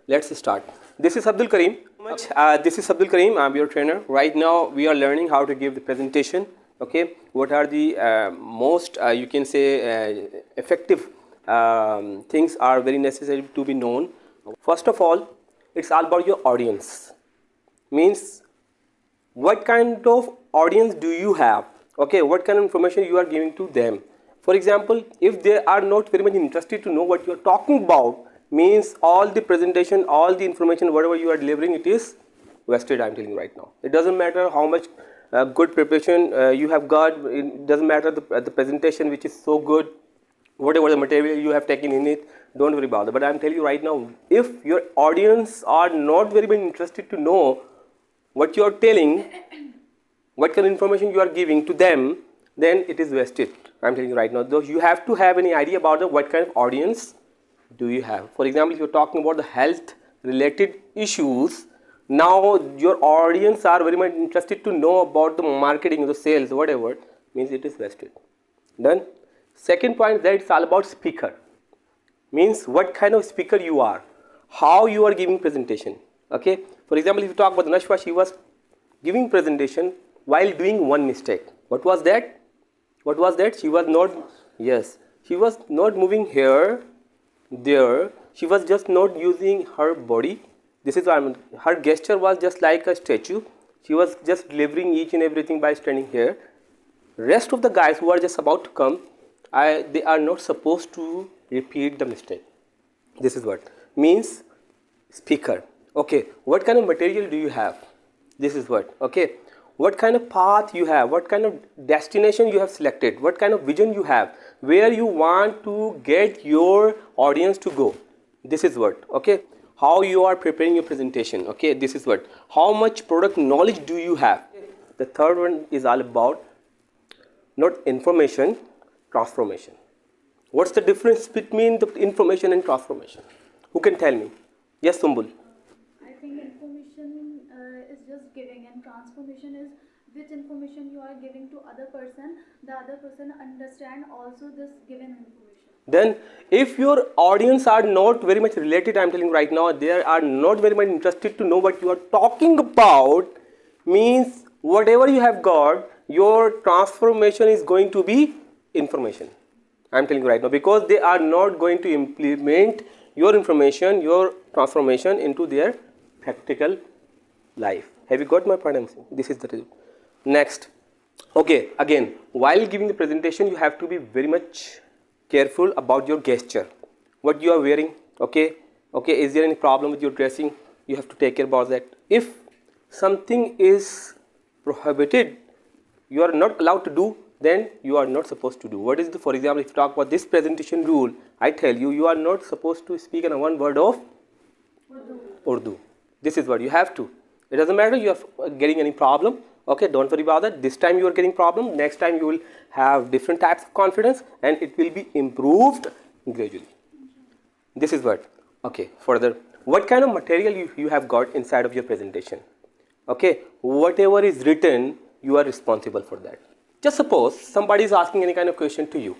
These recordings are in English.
let's start. This is Abdul Kareem. I'm your trainer. Right now, we are learning how to give the presentation. Okay, what are the most you can say effective things are very necessary to be known. First of all, it's all about your audience. Means what kind of audience do you have? Okay, what kind of information you are giving to them? For example, if they are not very much interested to know what you are talking about, means all the presentation, all the information, whatever you are delivering, it is wasted. I'm telling you right now. It doesn't matter how much good preparation you have got. It doesn't matter the presentation which is so good, whatever the material you have taken in it. Don't worry about it. But I'm telling you right now, if your audience are not very much interested to know what you are telling, what kind of information you are giving to them, then it is wasted. I'm telling you right now. Though you have to have any idea about what kind of audience do you have. For example, if you're talking about the health related issues, now your audience are very much interested to know about the marketing, the sales, whatever, means it is wasted. Then second point, that it's all about speaker. Means what kind of speaker you are, how you are giving presentation. Okay, for example, if you talk about Nashwa, she was giving presentation while doing one mistake. What was that? What was that? She was not, yes, she was not moving here, there. She was just not using her body. This is what I mean. Her gesture was just like a statue. She was just delivering each and everything by standing here. Rest of the guys who are just about to come, they are not supposed to repeat the mistake. This is what means speaker. Okay, what kind of material do you have? This is what. Okay, what kind of path you have, what kind of destination you have selected, what kind of vision you have, where you want to get your audience to go. This is what. Okay, how you are preparing your presentation. Okay, this is what. How much product knowledge do you have? The third one is all about not information, transformation. What's the difference between the information and transformation? Who can tell me? Yes, Sumbul. I think information is just giving, and transformation is which information you are giving to other person, the other person understand also this given information. Then if your audience are not very much related, I'm telling you right now, they are not very much interested to know what you are talking about, means whatever you have got, your transformation is going to be information. I'm telling you right now, because they are not going to implement your information, your transformation into their practical life. Have you got my point? This is the result. Next. Okay, again, while giving the presentation, you have to be very much careful about your gesture. What you are wearing, okay, is there any problem with your dressing? You have to take care about that. If something is prohibited, you are not allowed to do, then you are not supposed to do. What is the, for example, if you talk about this presentation rule, I tell you, you are not supposed to speak in one word of Urdu. This is what you have to. It doesn't matter you are getting any problem. Okay, don't worry about that. This time you are getting problem. Next time you will have different types of confidence and it will be improved gradually. This is what. Okay, further. What kind of material you have got inside of your presentation? Okay, whatever is written, you are responsible for that. Just suppose somebody is asking any kind of question to you.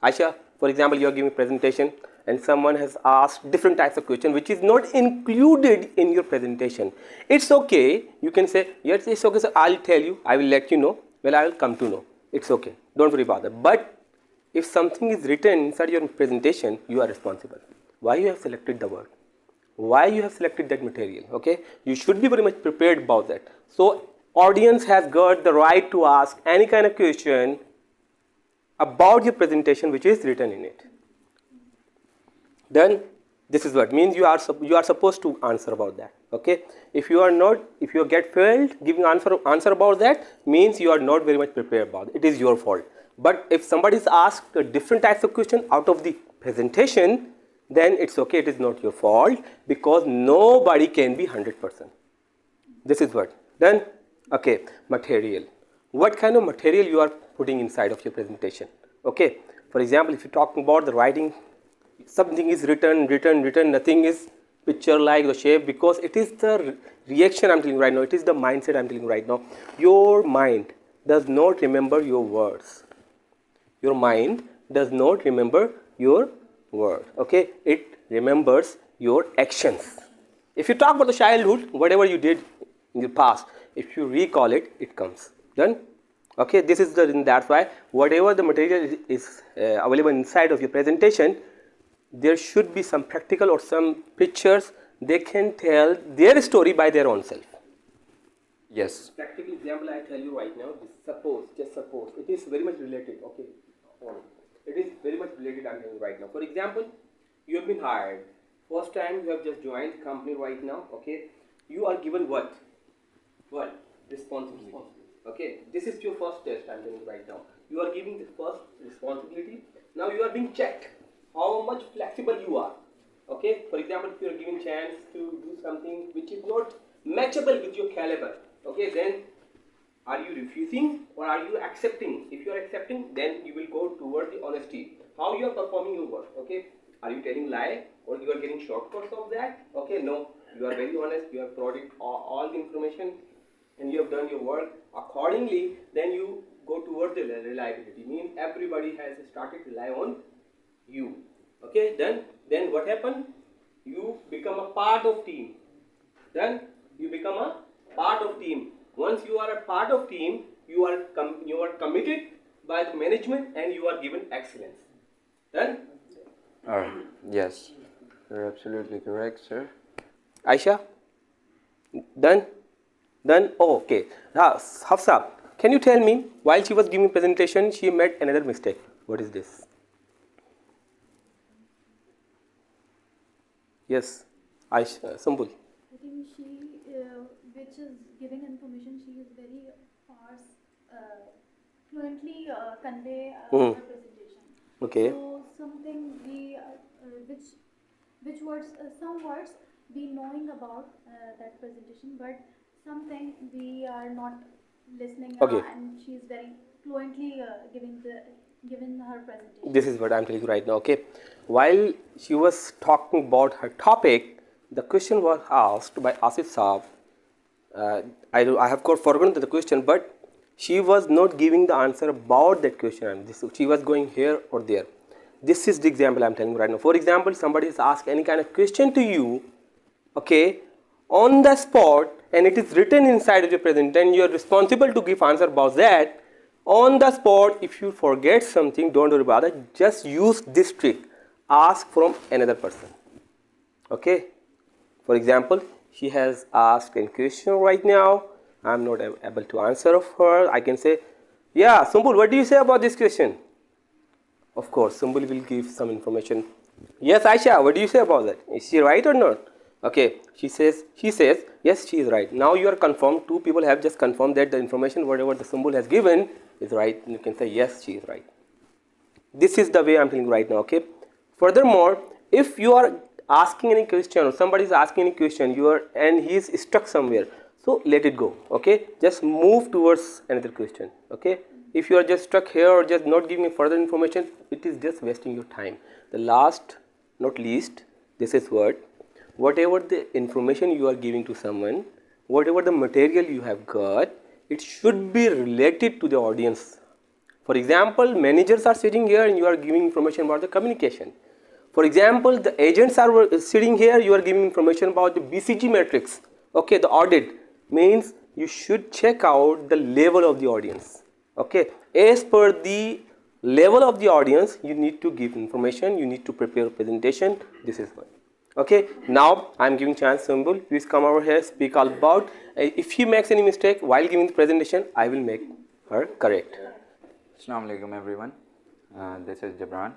Aisha, for example, you are giving a presentation and someone has asked different types of question which is not included in your presentation. It's okay. You can say, yes, it's okay, sir. I'll tell you. I will let you know. Well, I will come to know. It's okay. Don't worry about that. But if something is written inside your presentation, you are responsible. Why you have selected the word? Why you have selected that material? Okay. You should be very much prepared about that. So audience has got the right to ask any kind of question about your presentation which is written in it. Then this is what means you are supposed to answer about that. Okay, if you are not, if you get failed giving answer about that, means you are not very much prepared about it. It is your fault. But if somebody is asked different types of question out of the presentation, then it's okay. It is not your fault, because nobody can be 100%. This is what. Then okay, material. What kind of material you are putting inside of your presentation? Okay, for example, if you're talking about the writing, something is written, nothing is picture like the shape, because it is the reaction I'm telling you right now. It is the mindset I'm telling you right now. Your mind does not remember your words. Your mind does not remember your word. Okay, it remembers your actions. If you talk about the childhood, whatever you did in the past, if you recall it, it comes. Done? Okay, this is that's why whatever the material is available inside of your presentation, there should be some practical or some pictures. They can tell their story by their own self. Yes. Practical example I tell you right now. Just suppose, it is very much related. Okay, it is very much related. I'm telling you right now. For example, you have been hired. First time you have just joined the company right now. Okay, you are given what? What? Responsibility. Okay, this is your first test. I'm telling you right now. You are giving the first responsibility. Now you are being checked. How much flexible you are. Okay, for example, if you are given chance to do something which is not matchable with your caliber. Okay, then are you refusing or are you accepting? If you are accepting, then you will go toward the honesty. How you are performing your work? Okay, are you telling lie or you are getting shortcuts of that? Okay, no, you are very honest. You have provided all the information and you have done your work accordingly. Then you go toward the reliability. Means everybody has started to rely on you. Okay, then what happened? You become a part of team. Then you become a part of team. Once you are a part of team, you are committed by the management and you are given excellence. Then Yes, you're absolutely correct, sir. Aisha, done. Oh, okay. Hafsa, can you tell me, while she was giving presentation, she made another mistake. What is this? Yes, Aisha, Sambul. I think which is giving information, she is very fast, fluently convey her presentation. Okay. So something which words, some words we knowing about that presentation, but something we are not listening, Okay. and she is very fluently given her presentation. This is what I'm telling you right now. Okay, while she was talking about her topic, the question was asked by Asif Saab. I have forgotten the question, but she was not giving the answer about that question. She was going here or there. This is the example I'm telling you right now. For example, somebody has asked any kind of question to you, okay, on the spot, and it is written inside of your presentation, and you are responsible to give answer about that. On the spot, if you forget something, don't worry about it. Just use this trick. Ask from another person. Okay. For example, she has asked a question right now. I'm not able to answer of her. I can say, yeah, Sumbul, what do you say about this question? Of course, Sumbul will give some information. Yes, Aisha, what do you say about that? Is she right or not? Okay, he says, yes, she is right. Now you are confirmed. Two people have just confirmed that the information, whatever the Sumbul has given, is right. You can say, yes, she is right. This is the way I'm telling you right now. Okay. Furthermore, if you are asking any question or somebody is asking any question, and he is stuck somewhere, so let it go. Okay. Just move towards another question. Okay. If you are just stuck here or just not giving further information, it is just wasting your time. The last, not least, this is what. Whatever the information you are giving to someone, whatever the material you have got, it should be related to the audience. For example, managers are sitting here and you are giving information about the communication. For example, the agents are sitting here, you are giving information about the BCG matrix. Okay, the audit means you should check out the level of the audience. Okay, as per the level of the audience, you need to give information, you need to prepare a presentation. This is what. Okay, now I'm giving chance Sumbul. Please come over here, speak all about. If he makes any mistake while giving the presentation, I will make her correct. Assalamu alaikum everyone. This is Jabran,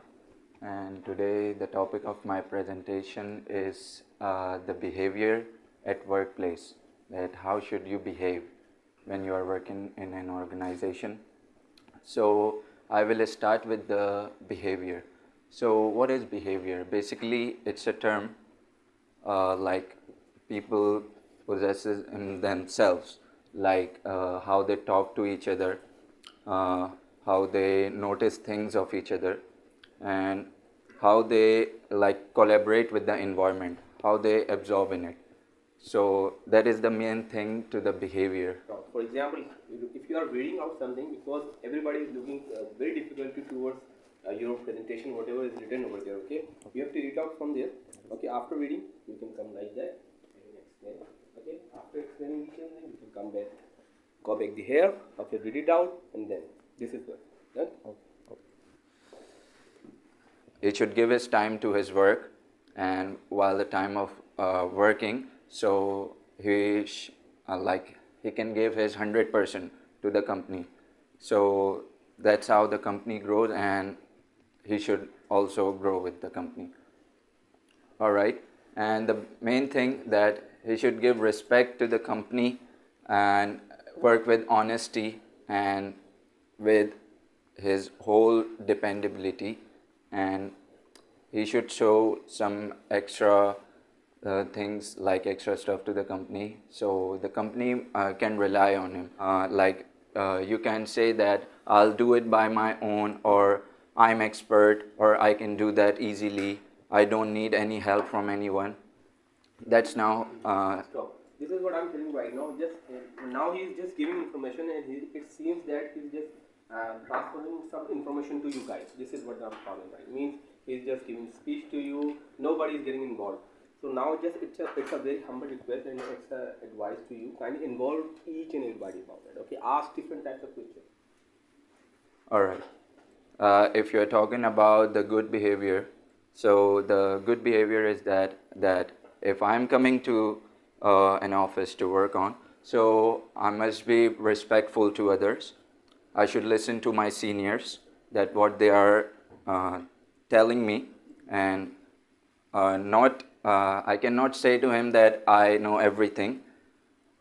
and today the topic of my presentation is the behavior at workplace. That how should you behave when you are working in an organization. So I will start with the behavior. So what is behavior? Basically, it's a term like people possesses in themselves, like how they talk to each other, how they notice things of each other, and how they like collaborate with the environment, how they absorb in it. So that is the main thing to the behavior. For example, if you are reading out something, because everybody is looking very difficulty towards your presentation, whatever is written over there. Okay, you have to read out from there. Okay, after reading, you can come like that and explain. Okay, after explaining each and you can come back, go back the here. Okay, read it out, and then this is what done. Okay. He should give his time to his work, and while the time of working, so he can give his 100% to the company. So that's how the company grows, and he should also grow with the company. All right, and the main thing that he should give respect to the company and work with honesty and with his whole dependability, and he should show some extra things like extra stuff to the company, so the company can rely on him. You can say that I'll do it by my own, or I'm expert, or I can do that easily, I don't need any help from anyone. That's now Stop. This is what I'm telling right now. Just now he is just giving information, and it seems that he's just transferring some information to you guys. This is what I'm calling right. Means he's just giving speech to you. Nobody is getting involved. So now just it's a very humble request and it's a advice to you. Kindly involve each and everybody about it. Okay, ask different types of questions. all right. If you're talking about the good behavior, so the good behavior is that if I'm coming to an office to work on, so I must be respectful to others. I should listen to my seniors, that what they are telling me, and not I cannot say to him that I know everything.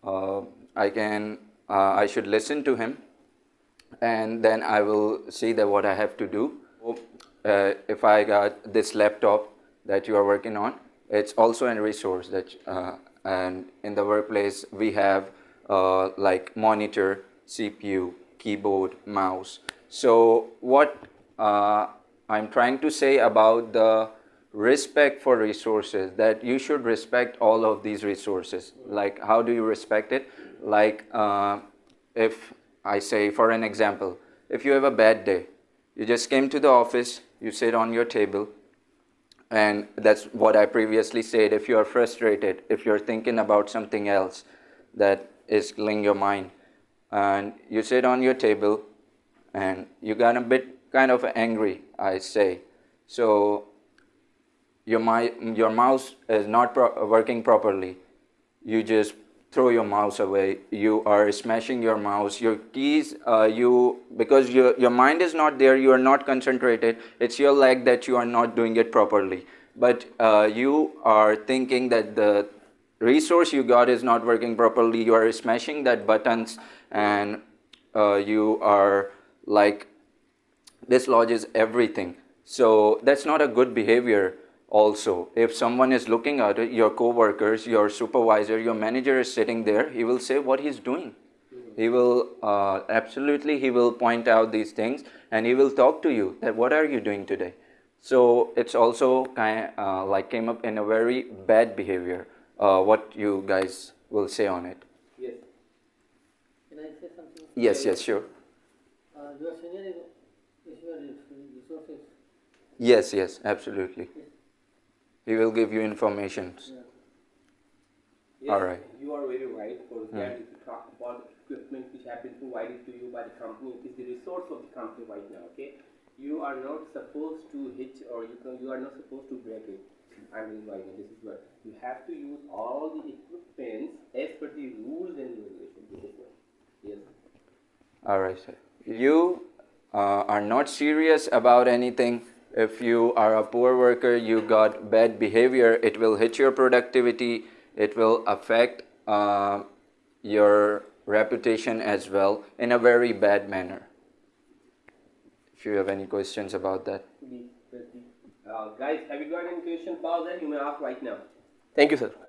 I should listen to him, and then I will see that what I have to do. If I got this laptop that you are working on, it's also a resource that and in the workplace we have like monitor, CPU, keyboard, mouse. So what I'm trying to say about the respect for resources, that you should respect all of these resources. Like, how do you respect it? Like, if I say, for an example, if you have a bad day, you just came to the office, you sit on your table, and that's what I previously said. If you are frustrated, if you're thinking about something else that is killing your mind, and you sit on your table and you got a bit kind of angry, I say, so your mouse is not working properly, you just throw your mouse away. You are smashing your mouse, your keys, because your mind is not there, you are not concentrated, it's your leg that you are not doing it properly, but you are thinking that the resource you got is not working properly, you are smashing that buttons, and you are like dislodges everything. So that's not a good behavior. Also, if someone is looking at it, your co-workers, your supervisor, your manager is sitting there, he will say what he's doing. He will absolutely, he will point out these things, and he will talk to you that what are you doing today. So it's also kind like came up in a very bad behavior. What you guys will say on it? Yes. Can I say something? Yes, sure. Your senior is your resources. Yes, absolutely. He will give you information. Yeah. Yes, All right. you are very right. For that, if you talk about equipment which have been provided to you by the company, it is the resource of the company right now. Okay, you are not supposed to hit, or you are not supposed to break it. I mean, right now, this is what you have to use all the equipments as per the rules and regulations. This is what. Yes. All right, sir. You are not serious about anything. If you are a poor worker, you got bad behavior, it will hit your productivity, it will affect your reputation as well in a very bad manner. If you have any questions about that. Guys, have you got any questions about that? You may ask right now. Thank you, sir.